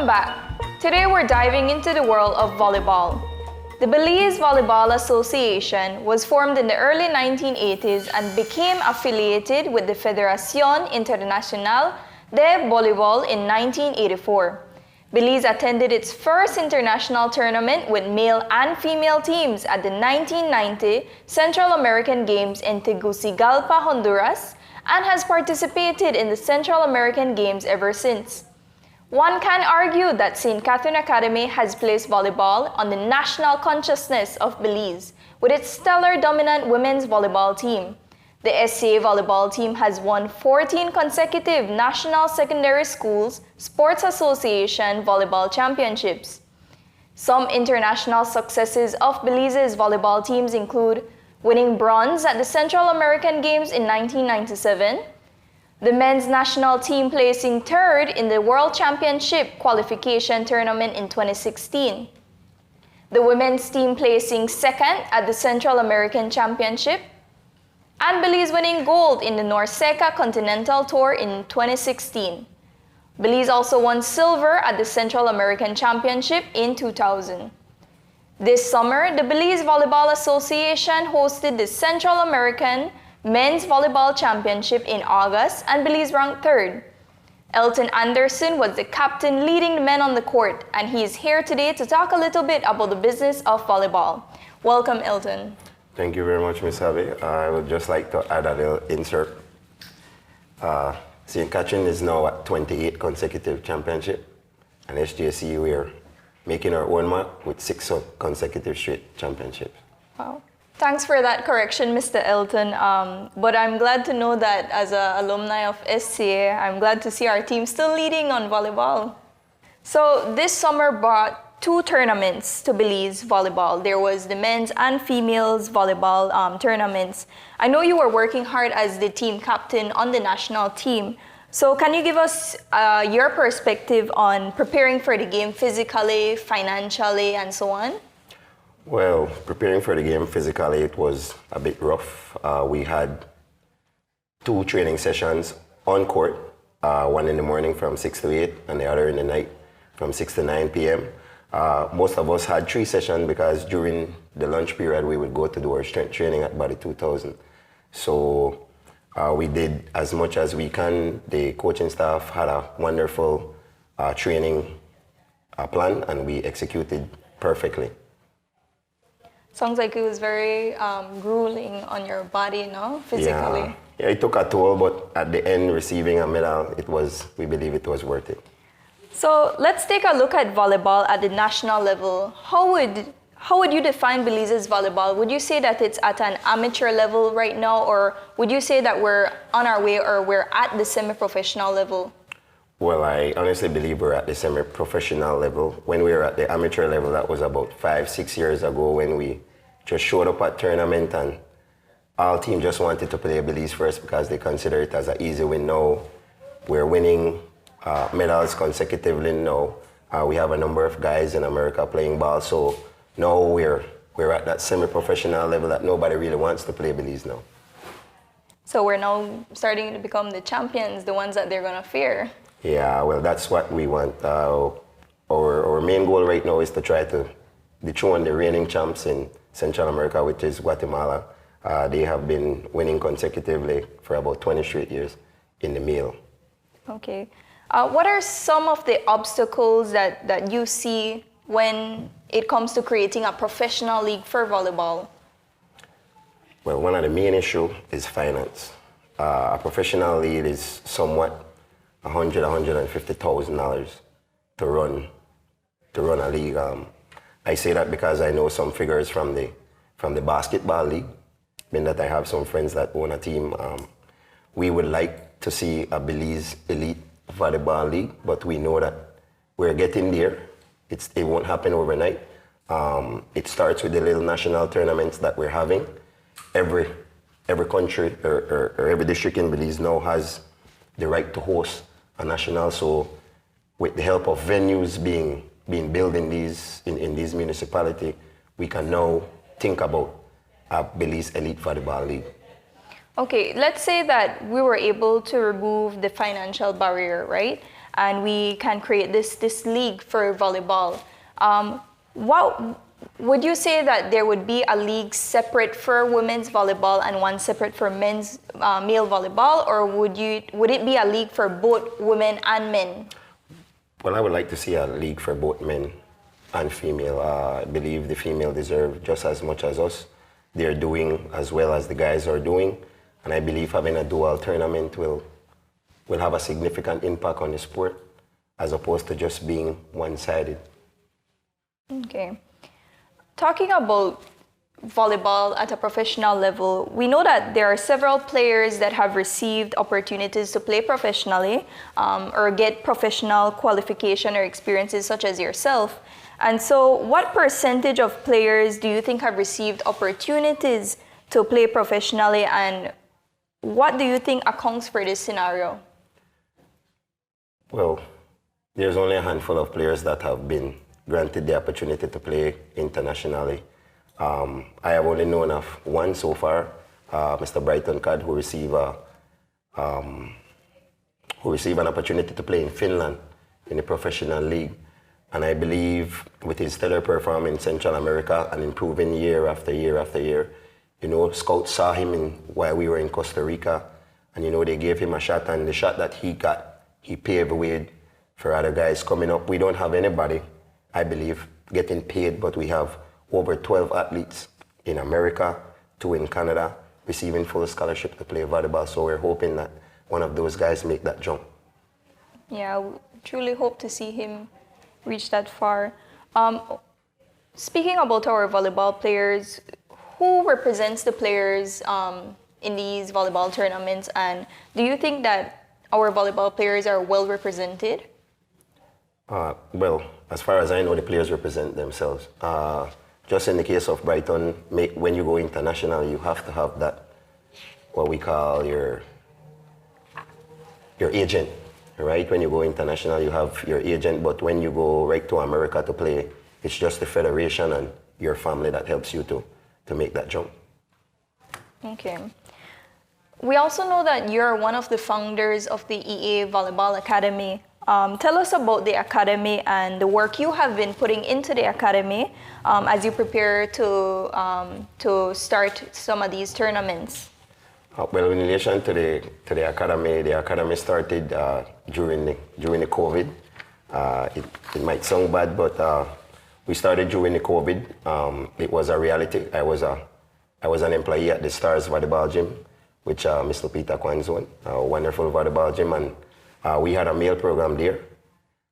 back. Today we're diving into the world of volleyball. The Belize Volleyball Association was formed in the early 1980s and became affiliated with the Federación Internacional de Voleibol in 1984. Belize attended its first international tournament with male and female teams at the 1990 Central American Games in Tegucigalpa, Honduras, and has participated in the Central American Games ever since. One can argue that St. Catherine Academy has placed volleyball on the national consciousness of Belize with its stellar dominant women's volleyball team. The SCA volleyball team has won 14 consecutive National Secondary Schools Sports Association volleyball championships. Some international successes of Belize's volleyball teams include winning bronze at the Central American Games in 1997, the men's national team placing third in the World Championship qualification tournament in 2016, the women's team placing second at the Central American Championship, and Belize winning gold in the Norseca Continental Tour in 2016. Belize also won silver at the Central American Championship in 2000. This summer, the Belize Volleyball Association hosted the Central American Men's Volleyball Championship in August, and Belize ranked third. Elton Anderson was the captain leading the men on the court, and he is here today to talk a little bit about the business of volleyball. Welcome, Elton. Thank you very much, Ms. Harvey. I would just like to add a little insert. St. Catherine is now at 28 consecutive championship, and SJC we're making our own mark with 6 consecutive straight championships. Wow. Thanks for that correction, Mr. Elton. But I'm glad to know that as an alumni of SCA, I'm glad to see our team still leading on volleyball. So this summer brought 2 tournaments to Belize volleyball. There was the men's and females volleyball tournaments. I know you were working hard as the team captain on the national team. So can you give us your perspective on preparing for the game physically, financially, and so on? Well, preparing for the game physically, it was a bit rough. We had 2 training sessions on court, one in the morning from 6 to 8 and the other in the night from 6 to 9 p.m. Most of us had 3 sessions because during the lunch period, we would go to do our strength training at Body 2000. So we did as much as we can. The coaching staff had a wonderful training plan, and we executed perfectly. Sounds like it was very grueling on your body, no? Physically. Yeah, it took a toll, but at the end, receiving a medal, we believe it was worth it. So let's take a look at volleyball at the national level. How would you define Belize's volleyball? Would you say that it's at an amateur level right now, or would you say that we're on our way, or we're at the semi-professional level? Well, I honestly believe we're at the semi-professional level. When we were at the amateur level, that was about 5-6 years ago when we just showed up at tournament and all team just wanted to play Belize first because they consider it as an easy win. Now we're winning medals consecutively now. We have a number of guys in America playing ball, so now we're at that semi-professional level that nobody really wants to play Belize now. So we're now starting to become the champions, the ones that they're gonna fear. Yeah, well, that's what we want. Our main goal right now is to try to dethrone the reigning champs in Central America, which is Guatemala. They have been winning consecutively for about 20 straight years in the male. Okay. What are some of the obstacles that you see when it comes to creating a professional league for volleyball? Well, one of the main issues is finance. A professional league is somewhat $150,000 to run a league. I say that because I know some figures from the basketball league, being that I have some friends that own a team. We would like to see a Belize elite volleyball league, but we know that we're getting there. It won't happen overnight. It starts with the little national tournaments that we're having. Every country or every district in Belize now has the right to host a national. So with the help of venues being built in these municipalities, we can now think about a Belize Elite Volleyball League. Okay, let's say that we were able to remove the financial barrier, right? and we can create this league for volleyball. What would you say that there would be a league separate for women's volleyball and one separate for men's male volleyball, or would it be a league for both women and men? Well, I would like to see a league for both men and female. I believe the female deserve just as much as us. They're doing as well as the guys are doing, and I believe having a dual tournament will have a significant impact on the sport as opposed to just being one-sided. Okay. Talking about volleyball at a professional level, we know that there are several players that have received opportunities to play professionally or get professional qualification or experiences such as yourself. And so what percentage of players do you think have received opportunities to play professionally, and what do you think accounts for this scenario? Well, there's only a handful of players that have been granted the opportunity to play internationally. I have only known of one so far, Mr. Brighton Cad, who received an opportunity to play in Finland in the professional league. And I believe with his stellar performance in Central America and improving year after year after year, scouts saw him while we were in Costa Rica, and they gave him a shot, and the shot that he got, he paved the way for other guys coming up. We don't have anybody, I believe, getting paid, but we have over 12 athletes in America, 2 in Canada, receiving full scholarship to play volleyball. So we're hoping that one of those guys make that jump. Yeah, we truly hope to see him reach that far. Speaking about our volleyball players, who represents the players in these volleyball tournaments, and do you think that our volleyball players are well represented? Well, as far as I know, the players represent themselves. Just in the case of Brighton, when you go international, you have to have that, what we call your agent, right? When you go international, you have your agent, but when you go right to America to play, it's just the federation and your family that helps you to make that jump. Okay. We also know that you're one of the founders of the EA Volleyball Academy. Tell us about the academy and the work you have been putting into the academy as you prepare to start some of these tournaments. Well, in relation to the academy started during the COVID. It might sound bad, but we started during the COVID. It was a reality. I was an employee at the Stars Volleyball Gym, which Mr. Peter Kwanzon, a wonderful volleyball gym, and we had a male program there.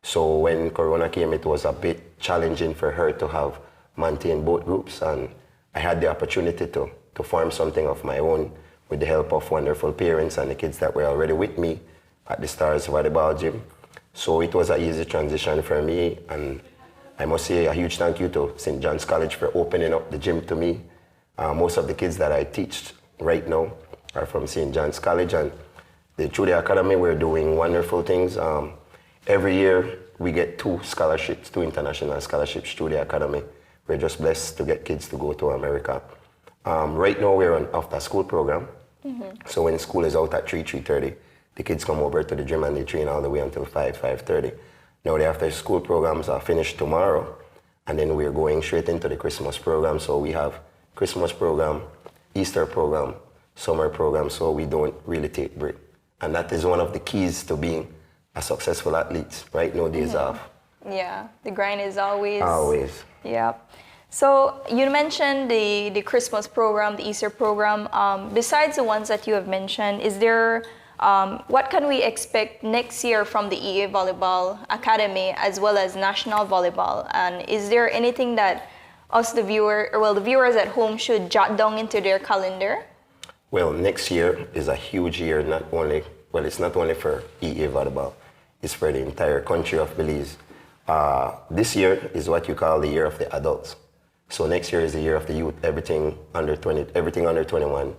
So when Corona came, it was a bit challenging for her to maintain both groups, and I had the opportunity to form something of my own with the help of wonderful parents and the kids that were already with me at the Stars Volleyball Gym. So it was an easy transition for me, and I must say a huge thank you to St. John's College for opening up the gym to me. Most of the kids that I teach right now are from St. John's College, and through the academy we're doing wonderful things. Every year we get 2 international scholarships through the academy. We're just blessed to get kids to go to America. Right now we're on after-school program. So when school is out at 3:30, the kids come over to the gym and they train all the way until 5:30. Now the after-school programs are finished tomorrow, and then we're going straight into the Christmas program. So we have Christmas program, Easter program, summer program, so we don't really take break. And that is one of the keys to being a successful athlete, right? No days off. Yeah, the grind is always. Always. Yeah. So you mentioned the Christmas program, the Easter program. Besides the ones that you have mentioned, is there, what can we expect next year from the EA Volleyball Academy as well as National Volleyball? And is there anything that the viewers at home should jot down into their calendar? Well, next year is a huge year, it's not only for EA Volleyball, it's for the entire country of Belize. This year is what you call the year of the adults. So next year is the year of the youth, everything under 21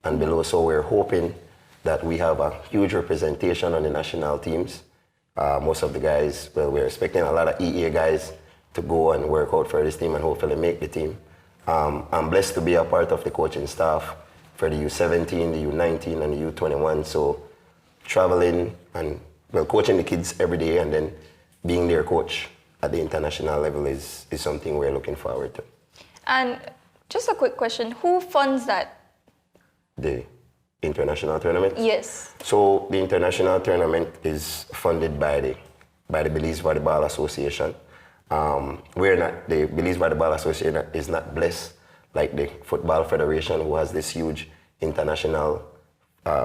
and below. So we're hoping that we have a huge representation on the national teams. Most of the guys, we're expecting a lot of EA guys to go and work out for this team and hopefully make the team. I'm blessed to be a part of the coaching staff for the U17, the U19, and the U21. So traveling and well, coaching the kids every day and then being their coach at the international level is something we're looking forward to. And just a quick question, who funds that? The international tournament? Yes. So the international tournament is funded by the Belize Volleyball Association. The Belize Volleyball Association is not blessed like the Football Federation, who has this huge international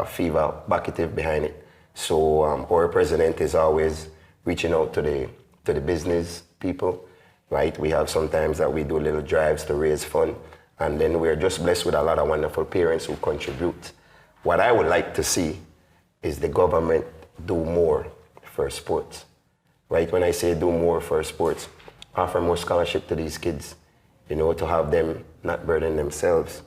fever bucketive behind it. So our president is always reaching out to the business people, right? We have sometimes that we do little drives to raise fund, and then we're just blessed with a lot of wonderful parents who contribute. What I would like to see is the government do more for sports, right? When I say do more for sports, offer more scholarship to these kids, to have them not burden themselves.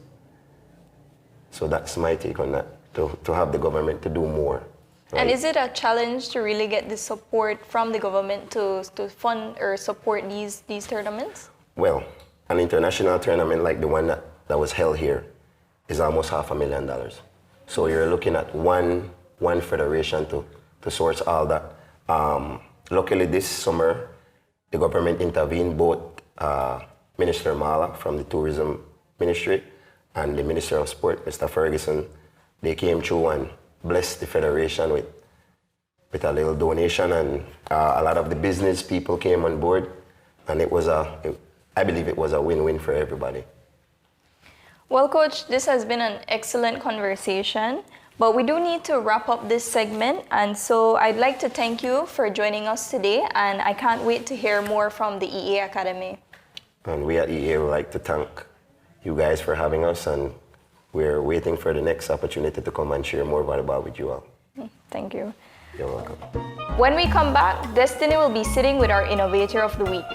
So that's my take on that, to have the government to do more. Right? And is it a challenge to really get the support from the government to fund or support these tournaments? Well, an international tournament like the one that was held here is almost $500,000. So you're looking at one federation to source all that. Luckily this summer, the government intervened, both Minister Mala from the Tourism Ministry and the Minister of Sport, Mr. Ferguson. They came through and blessed the federation with a little donation, and a lot of the business people came on board, and I believe it was a win-win for everybody. Well, Coach, this has been an excellent conversation, but we do need to wrap up this segment, and so I'd like to thank you for joining us today, and I can't wait to hear more from the EA Academy. And we at EA would like to thank you guys for having us, and we're waiting for the next opportunity to come and share more volleyball with you all. Thank you. You're welcome. When we come back, Destiny will be sitting with our Innovator of the Week.